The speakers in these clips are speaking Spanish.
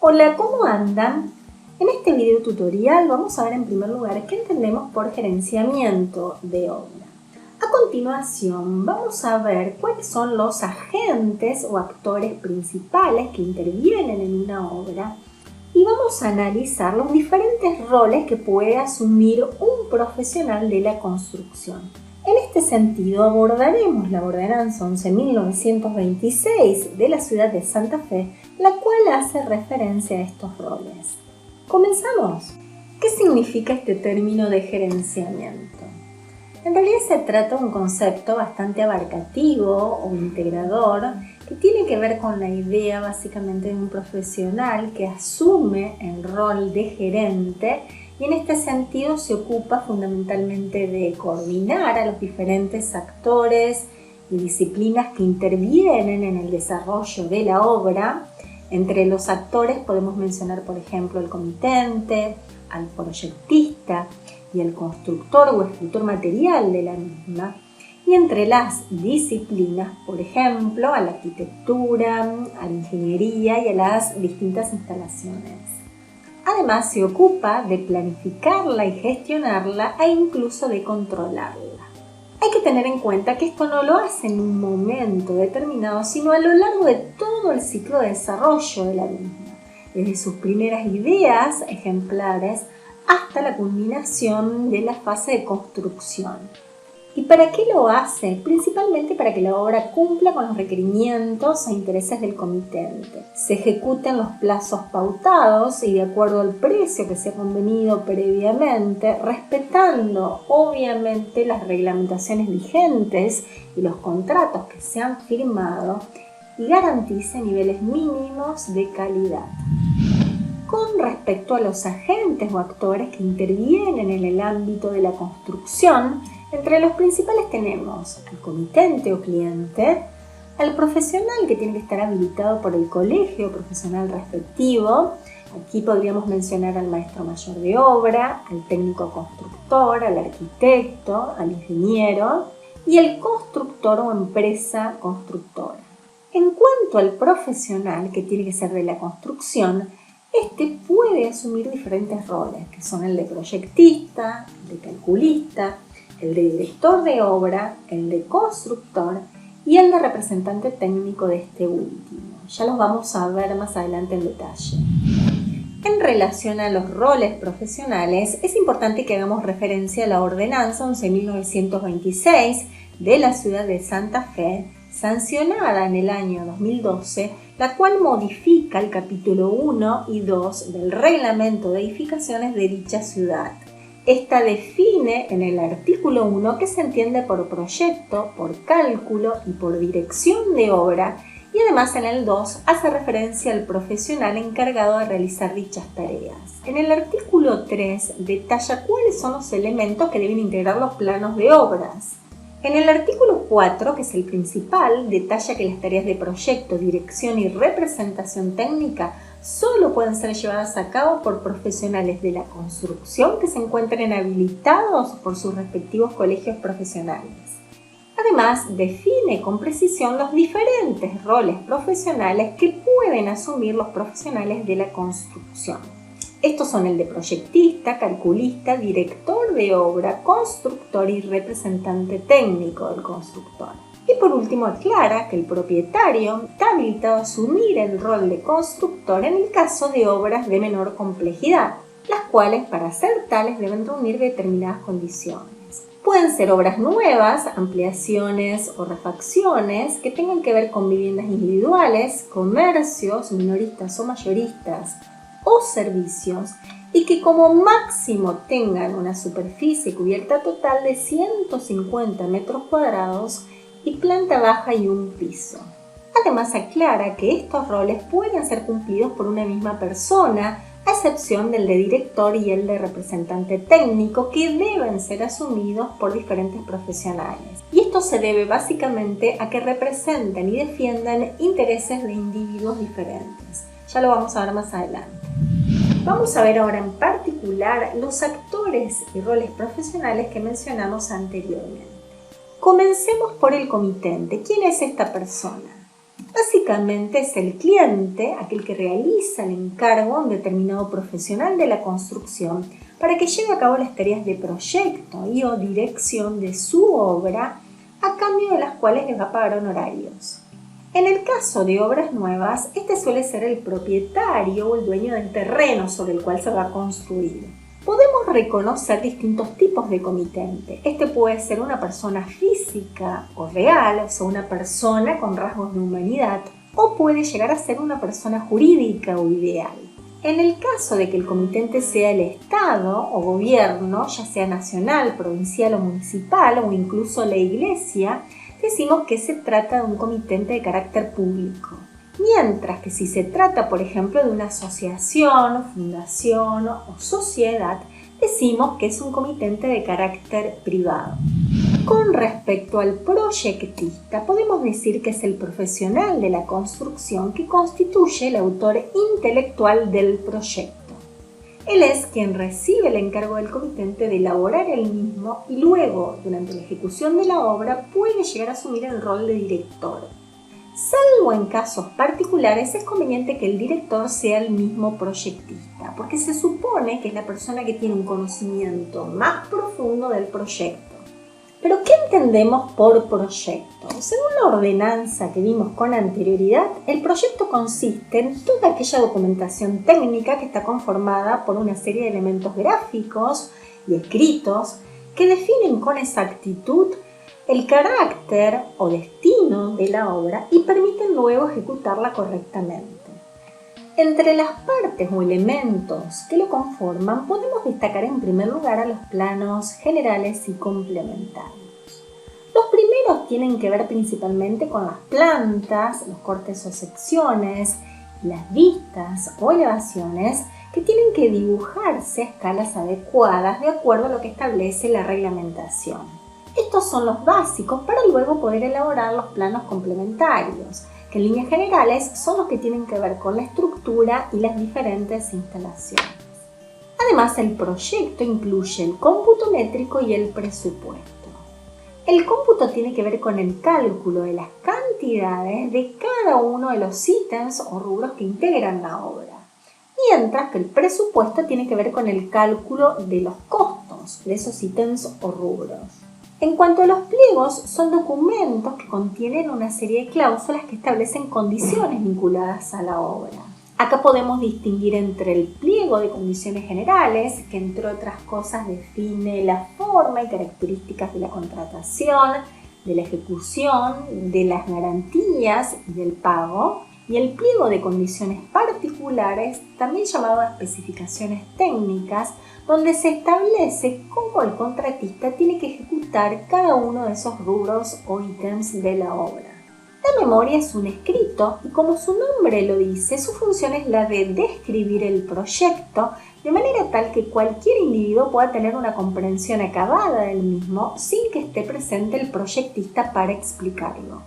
Hola, ¿cómo andan? En este video tutorial vamos a ver en primer lugar qué entendemos por gerenciamiento de obra. A continuación vamos a ver cuáles son los agentes o actores principales que intervienen en una obra y vamos a analizar los diferentes roles que puede asumir un profesional de la construcción. En este sentido abordaremos la Ordenanza 11.926 de la ciudad de Santa Fe, la cual hace referencia a estos roles. ¿Comenzamos? ¿Qué significa este término de gerenciamiento? En realidad se trata de un concepto bastante abarcativo o integrador que tiene que ver con la idea básicamente de un profesional que asume el rol de gerente y en este sentido se ocupa fundamentalmente de coordinar a los diferentes actores y disciplinas que intervienen en el desarrollo de la obra. Entre los actores podemos mencionar, por ejemplo, al comitente, al proyectista y al constructor o escultor material de la misma. Y entre las disciplinas, por ejemplo, a la arquitectura, a la ingeniería y a las distintas instalaciones. Además, se ocupa de planificarla y gestionarla e incluso de controlarla. Hay que tener en cuenta que esto no lo hace en un momento determinado, sino a lo largo de todo el ciclo de desarrollo de la misma, desde sus primeras ideas ejemplares hasta la culminación de la fase de construcción. ¿Y para qué lo hace? Principalmente para que la obra cumpla con los requerimientos e intereses del comitente. Se ejecuten los plazos pautados y de acuerdo al precio que se ha convenido previamente, respetando obviamente las reglamentaciones vigentes y los contratos que se han firmado y garantice niveles mínimos de calidad. Con respecto a los agentes o actores que intervienen en el ámbito de la construcción, entre los principales tenemos al comitente o cliente, al profesional que tiene que estar habilitado por el colegio profesional respectivo. Aquí podríamos mencionar al maestro mayor de obra, al técnico constructor, al arquitecto, al ingeniero y el constructor o empresa constructora. En cuanto al profesional que tiene que ser de la construcción, este puede asumir diferentes roles, que son el de proyectista, el de calculista, el de director de obra, el de constructor y el de representante técnico de este último. Ya los vamos a ver más adelante en detalle. En relación a los roles profesionales, es importante que hagamos referencia a la Ordenanza 11.926 de la ciudad de Santa Fe, sancionada en el año 2012, la cual modifica el capítulo 1 y 2 del Reglamento de Edificaciones de dicha ciudad. Esta define en el artículo 1 qué se entiende por proyecto, por cálculo y por dirección de obra y además en el 2 hace referencia al profesional encargado de realizar dichas tareas. En el artículo 3 detalla cuáles son los elementos que deben integrar los planos de obras. En el artículo 4, que es el principal, detalla que las tareas de proyecto, dirección y representación técnica solo pueden ser llevadas a cabo por profesionales de la construcción que se encuentren habilitados por sus respectivos colegios profesionales. Además, define con precisión los diferentes roles profesionales que pueden asumir los profesionales de la construcción. Estos son el de proyectista, calculista, director de obra, constructor y representante técnico del constructor. Y por último aclara que el propietario está habilitado a asumir el rol de constructor en el caso de obras de menor complejidad, las cuales para ser tales deben reunir determinadas condiciones. Pueden ser obras nuevas, ampliaciones o refacciones que tengan que ver con viviendas individuales, comercios, minoristas o mayoristas, o servicios y que como máximo tengan una superficie cubierta total de 150 metros cuadrados y planta baja y un piso. Además aclara que estos roles pueden ser cumplidos por una misma persona, a excepción del de director y el de representante técnico, que deben ser asumidos por diferentes profesionales. Y esto se debe básicamente a que representan y defiendan intereses de individuos diferentes. Ya lo vamos a ver más adelante. Vamos a ver ahora en particular los actores y roles profesionales que mencionamos anteriormente. Comencemos por el comitente. ¿Quién es esta persona? Básicamente es el cliente, aquel que realiza el encargo a un determinado profesional de la construcción para que lleve a cabo las tareas de proyecto y o dirección de su obra, a cambio de las cuales les va a pagar honorarios. En el caso de obras nuevas, este suele ser el propietario o el dueño del terreno sobre el cual se va a construir. Podemos reconocer distintos tipos de comitente. Este puede ser una persona física o real, o sea, una persona con rasgos de humanidad, o puede llegar a ser una persona jurídica o ideal. En el caso de que el comitente sea el Estado o gobierno, ya sea nacional, provincial o municipal, o incluso la Iglesia, decimos que se trata de un comitente de carácter público. Mientras que si se trata, por ejemplo, de una asociación, fundación o sociedad, decimos que es un comitente de carácter privado. Con respecto al proyectista, podemos decir que es el profesional de la construcción que constituye el autor intelectual del proyecto. Él es quien recibe el encargo del comitente de elaborar el mismo y luego, durante la ejecución de la obra, puede llegar a asumir el rol de director. Salvo en casos particulares, es conveniente que el director sea el mismo proyectista, porque se supone que es la persona que tiene un conocimiento más profundo del proyecto. ¿Pero qué entendemos por proyecto? Según la ordenanza que vimos con anterioridad, el proyecto consiste en toda aquella documentación técnica que está conformada por una serie de elementos gráficos y escritos que definen con exactitud el carácter o destino de la obra y permiten luego ejecutarla correctamente. Entre las partes o elementos que lo conforman podemos destacar en primer lugar a los planos generales y complementarios. Los primeros tienen que ver principalmente con las plantas, los cortes o secciones, las vistas o elevaciones que tienen que dibujarse a escalas adecuadas de acuerdo a lo que establece la reglamentación. Estos son los básicos para luego poder elaborar los planos complementarios, que en líneas generales son los que tienen que ver con la estructura y las diferentes instalaciones. Además, el proyecto incluye el cómputo métrico y el presupuesto. El cómputo tiene que ver con el cálculo de las cantidades de cada uno de los ítems o rubros que integran la obra, mientras que el presupuesto tiene que ver con el cálculo de los costos de esos ítems o rubros. En cuanto a los pliegos, son documentos que contienen una serie de cláusulas que establecen condiciones vinculadas a la obra. Acá podemos distinguir entre el pliego de condiciones generales, que entre otras cosas define la forma y características de la contratación, de la ejecución, de las garantías y del pago, y el pliego de condiciones particulares, también llamado especificaciones técnicas, donde se establece cómo el contratista tiene que ejecutar cada uno de esos rubros o ítems de la obra. La memoria es un escrito y, como su nombre lo dice, su función es la de describir el proyecto de manera tal que cualquier individuo pueda tener una comprensión acabada del mismo sin que esté presente el proyectista para explicarlo.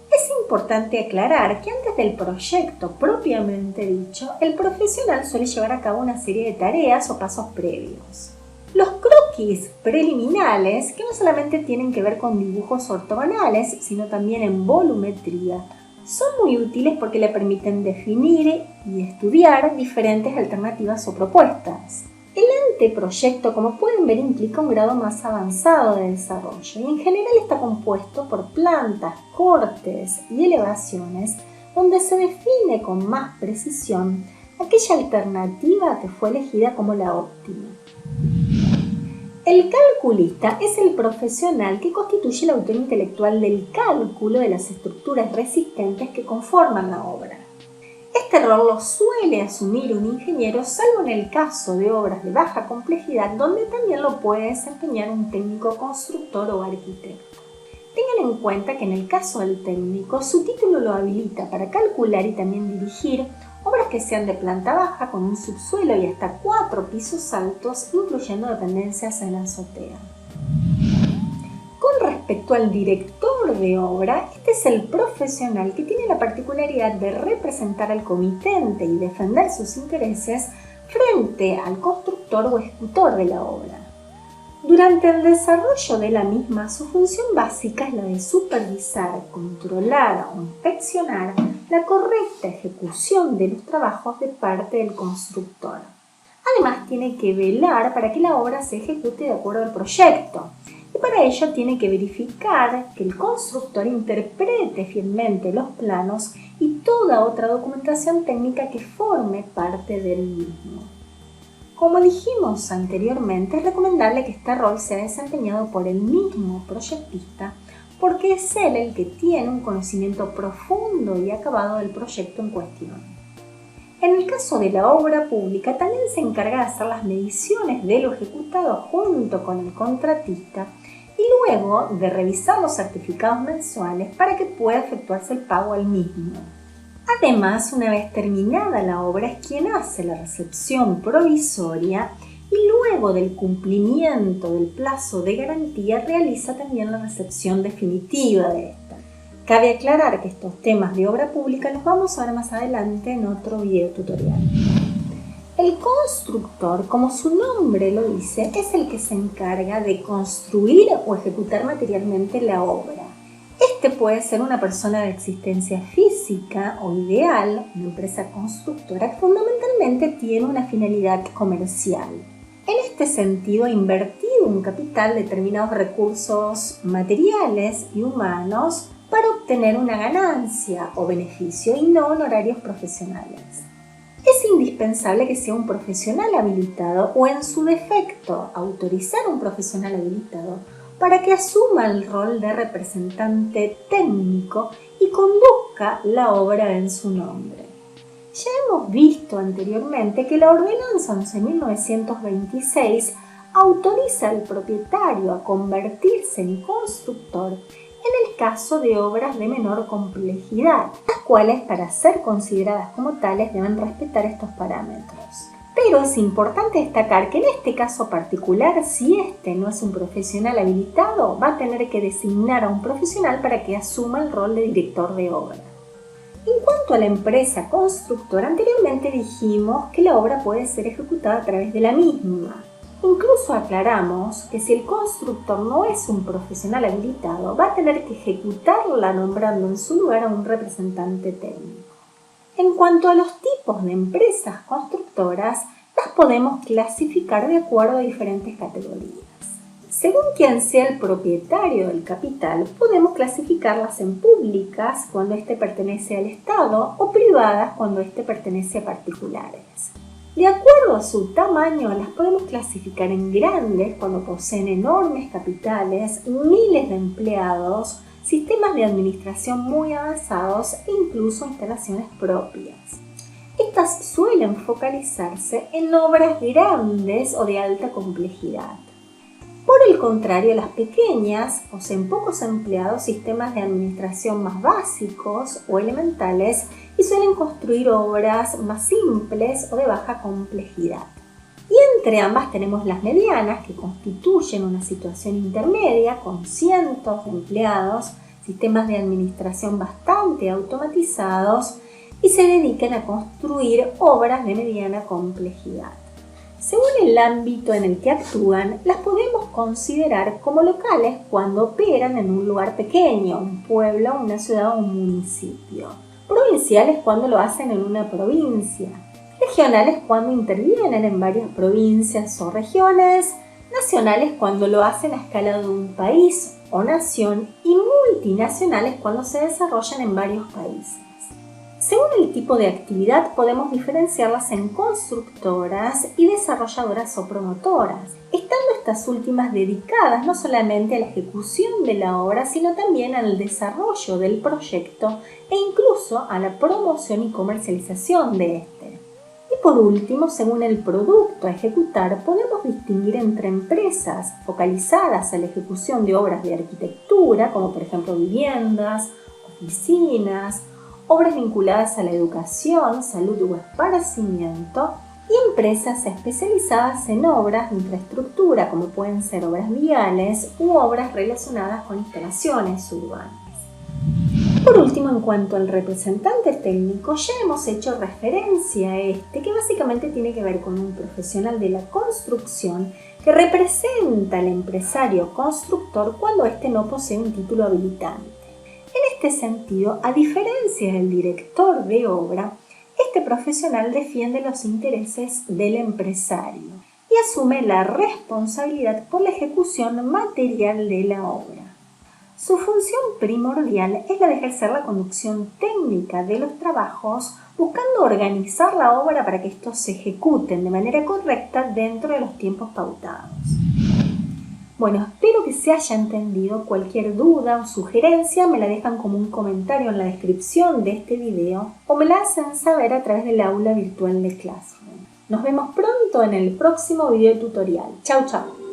Es importante aclarar que antes del proyecto propiamente dicho, el profesional suele llevar a cabo una serie de tareas o pasos previos. Los croquis preliminares, que no solamente tienen que ver con dibujos ortogonales, sino también en volumetría, son muy útiles porque le permiten definir y estudiar diferentes alternativas o propuestas. El anteproyecto, como pueden ver, implica un grado más avanzado de desarrollo y en general está compuesto por plantas, cortes y elevaciones donde se define con más precisión aquella alternativa que fue elegida como la óptima. El calculista es el profesional que constituye el autor intelectual del cálculo de las estructuras resistentes que conforman la obra. Este rol lo suele asumir un ingeniero, salvo en el caso de obras de baja complejidad, donde también lo puede desempeñar un técnico constructor o arquitecto. Tengan en cuenta que en el caso del técnico, su título lo habilita para calcular y también dirigir obras que sean de planta baja, con un subsuelo y hasta 4 pisos altos, incluyendo dependencias en la azotea. Con respecto al director de obra, este es el profesional que tiene la particularidad de representar al comitente y defender sus intereses frente al constructor o ejecutor de la obra. Durante el desarrollo de la misma, su función básica es la de supervisar, controlar o inspeccionar la correcta ejecución de los trabajos de parte del constructor. Además, tiene que velar para que la obra se ejecute de acuerdo al proyecto. Y para ello tiene que verificar que el constructor interprete fielmente los planos y toda otra documentación técnica que forme parte del mismo. Como dijimos anteriormente, es recomendable que este rol sea desempeñado por el mismo proyectista porque es él el que tiene un conocimiento profundo y acabado del proyecto en cuestión. En el caso de la obra pública, también se encarga de hacer las mediciones de lo ejecutado junto con el contratista y luego de revisar los certificados mensuales para que pueda efectuarse el pago al mismo. Además, una vez terminada la obra, es quien hace la recepción provisoria y luego del cumplimiento del plazo de garantía realiza también la recepción definitiva de esta. Cabe aclarar que estos temas de obra pública los vamos a ver más adelante en otro video tutorial. El constructor, como su nombre lo dice, es el que se encarga de construir o ejecutar materialmente la obra. Este puede ser una persona de existencia física o ideal, una empresa constructora que fundamentalmente tiene una finalidad comercial. En este sentido, ha invertido un capital de determinados recursos materiales y humanos para obtener una ganancia o beneficio y no honorarios profesionales. Es indispensable que sea un profesional habilitado o, en su defecto, autorizar a un profesional habilitado para que asuma el rol de representante técnico y conduzca la obra en su nombre. Ya hemos visto anteriormente que la Ordenanza 11.926 autoriza al propietario a convertirse en constructor en el caso de obras de menor complejidad, las cuales, para ser consideradas como tales, deben respetar estos parámetros. Pero es importante destacar que en este caso particular, si este no es un profesional habilitado, va a tener que designar a un profesional para que asuma el rol de director de obra. En cuanto a la empresa constructora, anteriormente dijimos que la obra puede ser ejecutada a través de la misma. Incluso aclaramos que si el constructor no es un profesional habilitado, va a tener que ejecutarla nombrando en su lugar a un representante técnico. En cuanto a los tipos de empresas constructoras, las podemos clasificar de acuerdo a diferentes categorías. Según quien sea el propietario del capital, podemos clasificarlas en públicas cuando éste pertenece al Estado o privadas cuando éste pertenece a particulares. De acuerdo a su tamaño, las podemos clasificar en grandes cuando poseen enormes capitales, miles de empleados, sistemas de administración muy avanzados e incluso instalaciones propias. Estas suelen focalizarse en obras grandes o de alta complejidad. Por el contrario, las pequeñas poseen pocos empleados, sistemas de administración más básicos o elementales y suelen construir obras más simples o de baja complejidad. Y entre ambas tenemos las medianas, que constituyen una situación intermedia con cientos de empleados, sistemas de administración bastante automatizados y se dedican a construir obras de mediana complejidad. Según el ámbito en el que actúan, las podemos considerar como locales cuando operan en un lugar pequeño, un pueblo, una ciudad o un municipio. Provinciales cuando lo hacen en una provincia. Regionales cuando intervienen en varias provincias o regiones. Nacionales cuando lo hacen a escala de un país o nación. Y multinacionales cuando se desarrollan en varios países. Según el tipo de actividad, podemos diferenciarlas en constructoras y desarrolladoras o promotoras, estando estas últimas dedicadas no solamente a la ejecución de la obra, sino también al desarrollo del proyecto e incluso a la promoción y comercialización de este. Y por último, según el producto a ejecutar, podemos distinguir entre empresas focalizadas a la ejecución de obras de arquitectura, como por ejemplo viviendas, oficinas, obras vinculadas a la educación, salud o esparcimiento, y empresas especializadas en obras de infraestructura, como pueden ser obras viales u obras relacionadas con instalaciones urbanas. Por último, en cuanto al representante técnico, ya hemos hecho referencia a este, que básicamente tiene que ver con un profesional de la construcción que representa al empresario constructor cuando éste no posee un título habilitante. En este sentido, a diferencia del director de obra, este profesional defiende los intereses del empresario y asume la responsabilidad por la ejecución material de la obra. Su función primordial es la de ejercer la conducción técnica de los trabajos, buscando organizar la obra para que estos se ejecuten de manera correcta dentro de los tiempos pautados. Bueno, espero que se haya entendido. Cualquier duda o sugerencia me la dejan como un comentario en la descripción de este video o me la hacen saber a través del aula virtual de Classroom. Nos vemos pronto en el próximo video tutorial. Chau, chau.